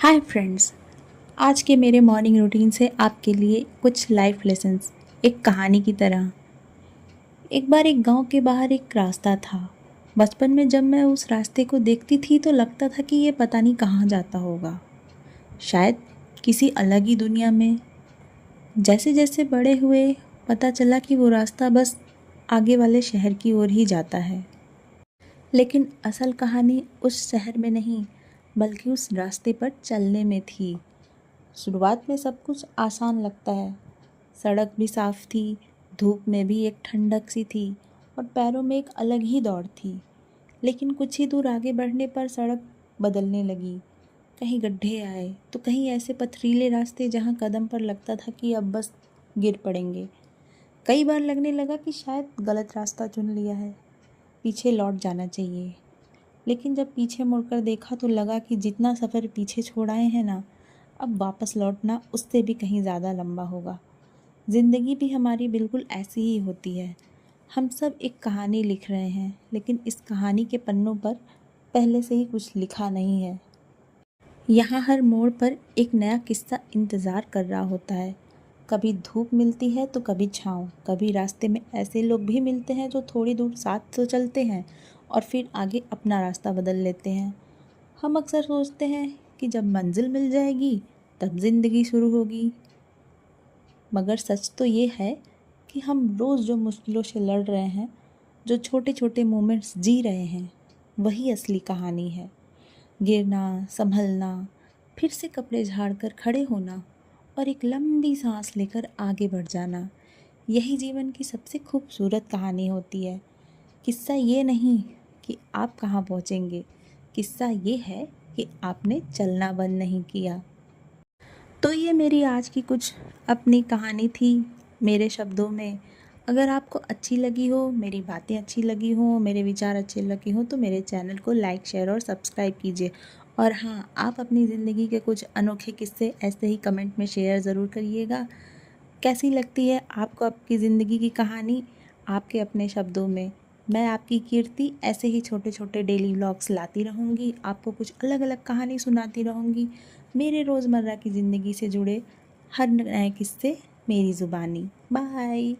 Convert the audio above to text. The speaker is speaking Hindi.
Hi friends. आज के मेरे मॉर्निंग रूटीन से आपके लिए कुछ लाइफ लेसन्स, एक कहानी की तरह। एक बार एक गांव के बाहर एक रास्ता था। बचपन में जब मैं उस रास्ते को देखती थी तो लगता था कि ये पता नहीं कहाँ जाता होगा, शायद किसी अलग ही दुनिया में। जैसे जैसे बड़े हुए पता चला कि वो रास्ता बस आगे वाले शहर की ओर ही जाता है। लेकिन असल कहानी उस शहर में नहीं, बल्कि उस रास्ते पर चलने में थी। शुरुआत में सब कुछ आसान लगता है। सड़क भी साफ थी, धूप में भी एक ठंडक सी थी और पैरों में एक अलग ही दौड़ थी। लेकिन कुछ ही दूर आगे बढ़ने पर सड़क बदलने लगी। कहीं गड्ढे आए तो कहीं ऐसे पथरीले रास्ते जहाँ कदम पर लगता था कि अब बस गिर पड़ेंगे। कई बार लगने लगा कि शायद गलत रास्ता चुन लिया है, पीछे लौट जाना चाहिए। लेकिन जब पीछे मुड़कर देखा तो लगा कि जितना सफ़र पीछे छोड़ आए हैं ना, अब वापस लौटना उससे भी कहीं ज़्यादा लंबा होगा। ज़िंदगी भी हमारी बिल्कुल ऐसी ही होती है। हम सब एक कहानी लिख रहे हैं, लेकिन इस कहानी के पन्नों पर पहले से ही कुछ लिखा नहीं है। यहाँ हर मोड़ पर एक नया किस्सा इंतज़ार कर रहा होता है। कभी धूप मिलती है तो कभी छाँव, कभी रास्ते में ऐसे लोग भी मिलते हैं जो थोड़ी दूर साथ तो चलते हैं और फिर आगे अपना रास्ता बदल लेते हैं। हम अक्सर सोचते हैं कि जब मंजिल मिल जाएगी तब ज़िंदगी शुरू होगी, मगर सच तो ये है कि हम रोज़ जो मुश्किलों से लड़ रहे हैं, जो छोटे छोटे मोमेंट्स जी रहे हैं, वही असली कहानी है। गिरना, संभलना, फिर से कपड़े झाड़कर खड़े होना और एक लंबी सांस लेकर आगे बढ़ जाना, यही जीवन की सबसे खूबसूरत कहानी होती है। किस्सा ये नहीं कि आप कहाँ पहुँचेंगे, किस्सा ये है कि आपने चलना बंद नहीं किया। तो ये मेरी आज की कुछ अपनी कहानी थी, मेरे शब्दों में। अगर आपको अच्छी लगी हो, मेरी बातें अच्छी लगी हो, मेरे विचार अच्छे लगे हों, तो मेरे चैनल को लाइक, शेयर और सब्सक्राइब कीजिए। और हाँ, आप अपनी ज़िंदगी के कुछ अनोखे किस्से ऐसे ही कमेंट में शेयर ज़रूर करिएगा। कैसी लगती है आपको आपकी ज़िंदगी की कहानी, आपके अपने शब्दों में। मैं आपकी कीर्ति ऐसे ही छोटे छोटे डेली व्लॉग्स लाती रहूँगी, आपको कुछ अलग अलग कहानी सुनाती रहूँगी। मेरे रोज़मर्रा की ज़िंदगी से जुड़े हर नए किस्से, मेरी ज़ुबानी। बाय।